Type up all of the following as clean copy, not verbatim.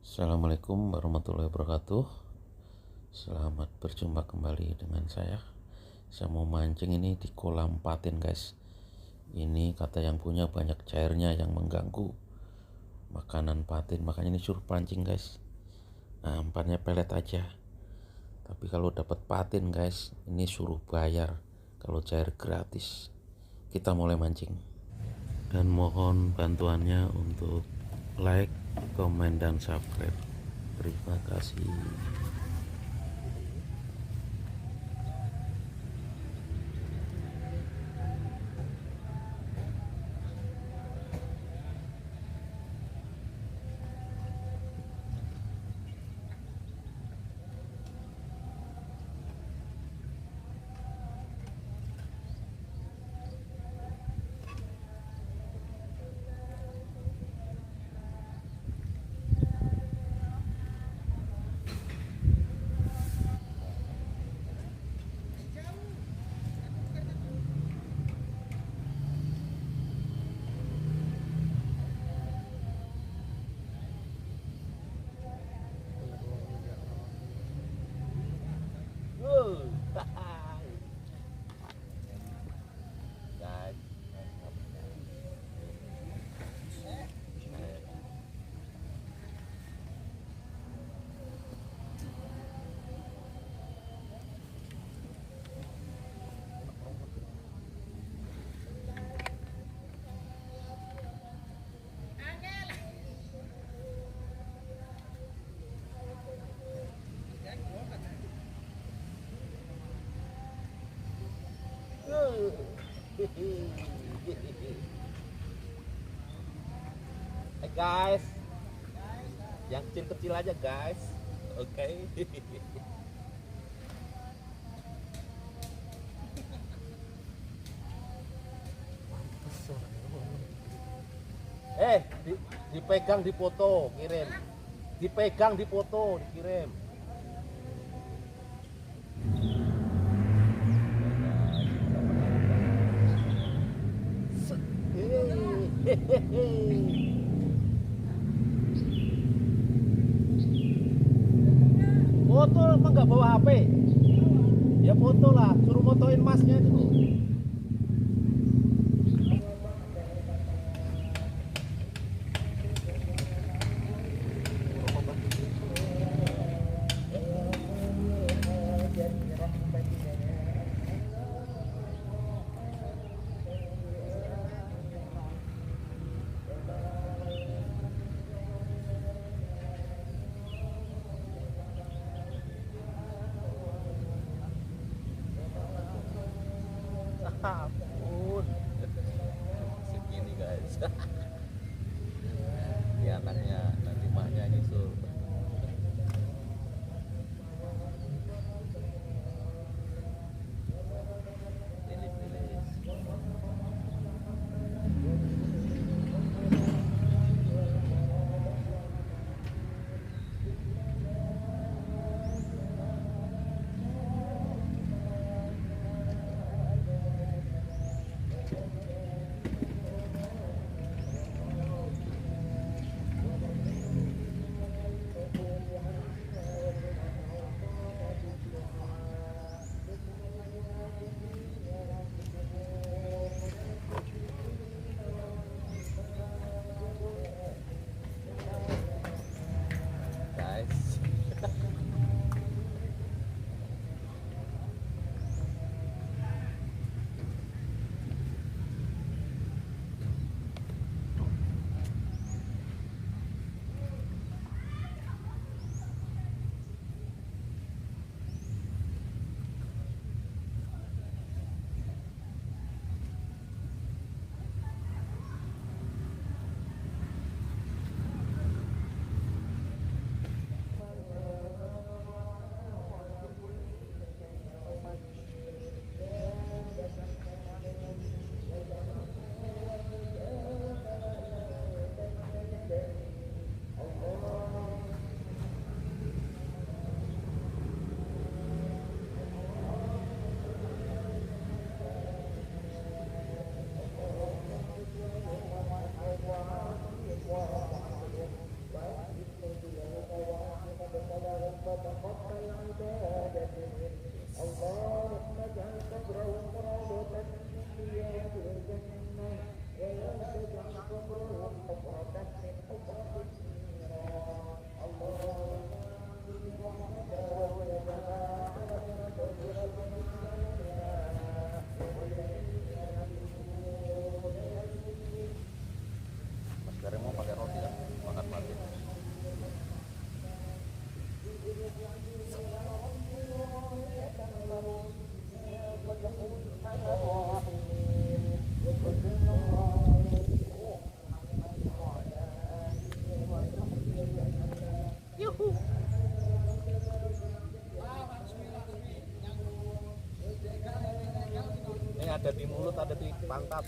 Assalamualaikum warahmatullahi wabarakatuh. Selamat berjumpa kembali dengan saya. Saya mau mancing ini di kolam patin, guys. Ini kata yang punya banyak cairnya yang mengganggu makanan patin, makanya ini suruh pancing, guys. Nah, umpannya pelet aja. Tapi kalau dapat patin, guys, ini suruh bayar. Kalau cair gratis. Kita mulai mancing. Dan mohon bantuannya untuk like, komen, dan subscribe. Terima kasih. Hai guys, yang kecil-kecil aja guys, oke. Dipegang di foto, kirim. Dipegang di foto, dikirim. Foto emang nggak bawa HP? Ya foto lah, suruh motoin masnya dulu. Ampun, segini guys. Ini anaknya, nanti maknya nyusul. Lilis. Mas Garing mau pakai roti kan? Makan mati. Ini ada di mulut, ada di pantat.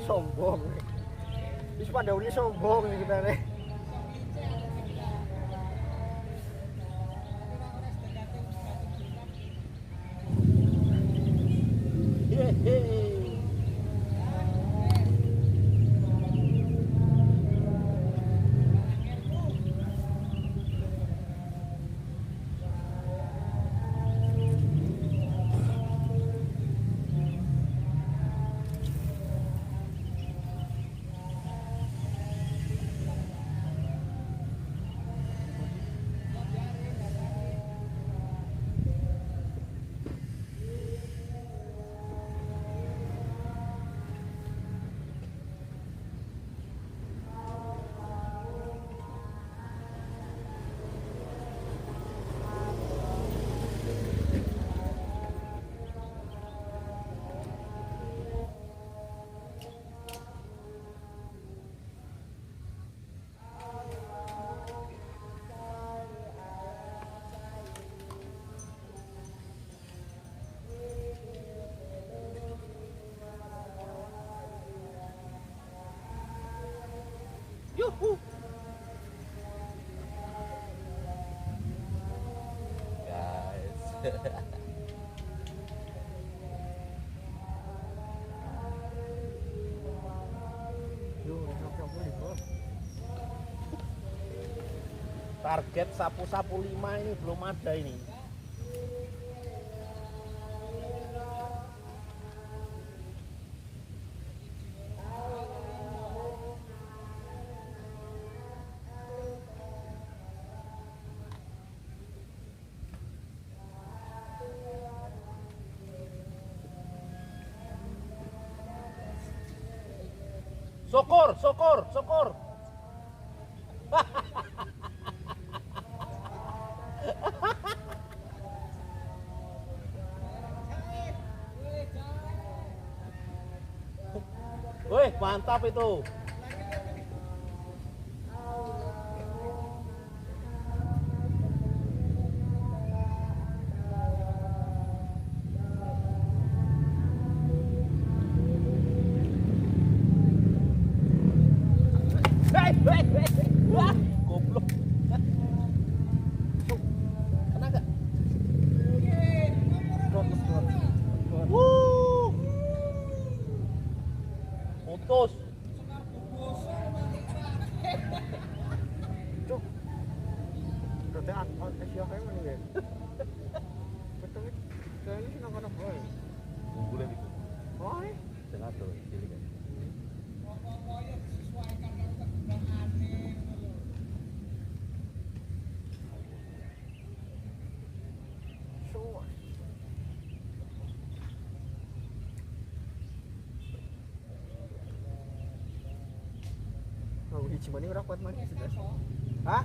Sombong. Wis pada uli sombong nih kita nih. Yuhu. Guys. Target sapu-sapu 5 ini belum ada ini. Syukur, syukur, syukur. Wih, mantap itu. Wah, goblok. Kena gak? Putus. Cuk. Berarti Asia kayak mana ya? Betul. Kayaknya sih nang kono boy. Unggulnya di Oh, tengah tuh, cilik kan. Jemani ora kuat mandi sudah. Hah?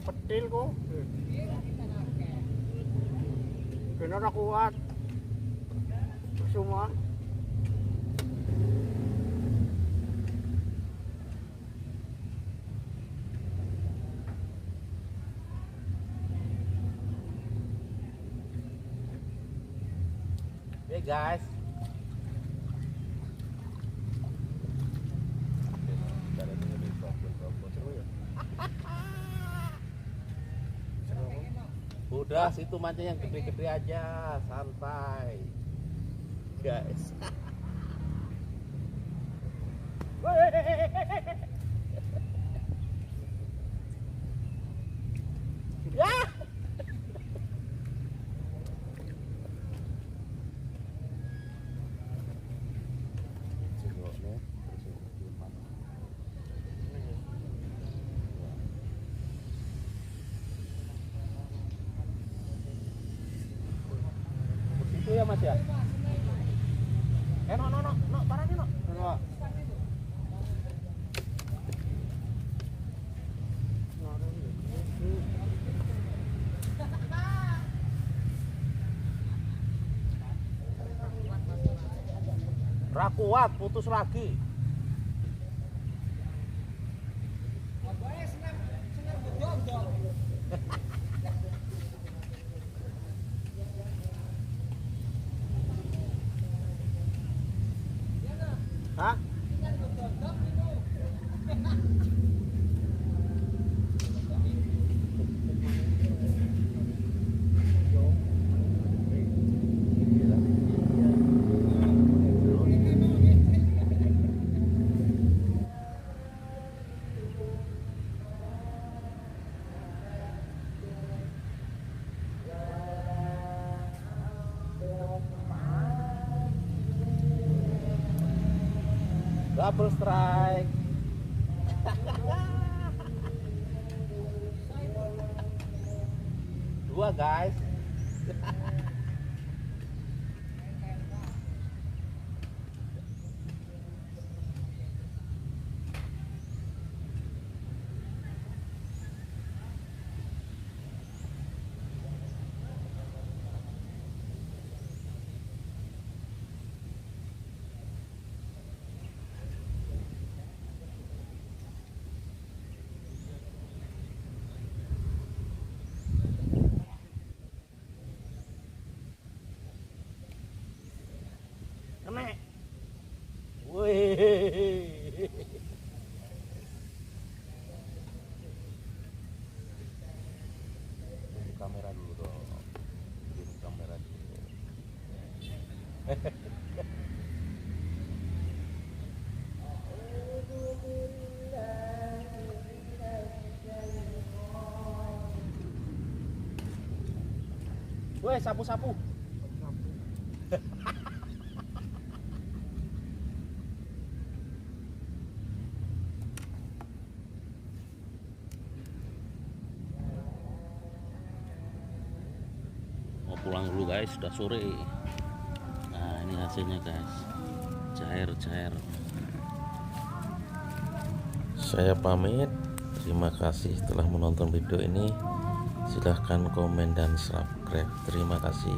Petil kok. Kena ora kuat. Semua. Hey guys. Udah situ mancing yang gede-gede aja, santai. Guys. Ya. Itu ya Mas ya. No, parah nih no. No. Rakuat, putus lagi. Hah? Double strike. Dua guys. Kena. Wih. Kamera dulu dong. Kamera dulu. Woi, sapu-sapu. Mau pulang dulu guys, sudah sore. Nah ini hasilnya guys, cair. Saya pamit. Terima kasih telah menonton video ini. Silahkan komen dan subscribe. Terima kasih.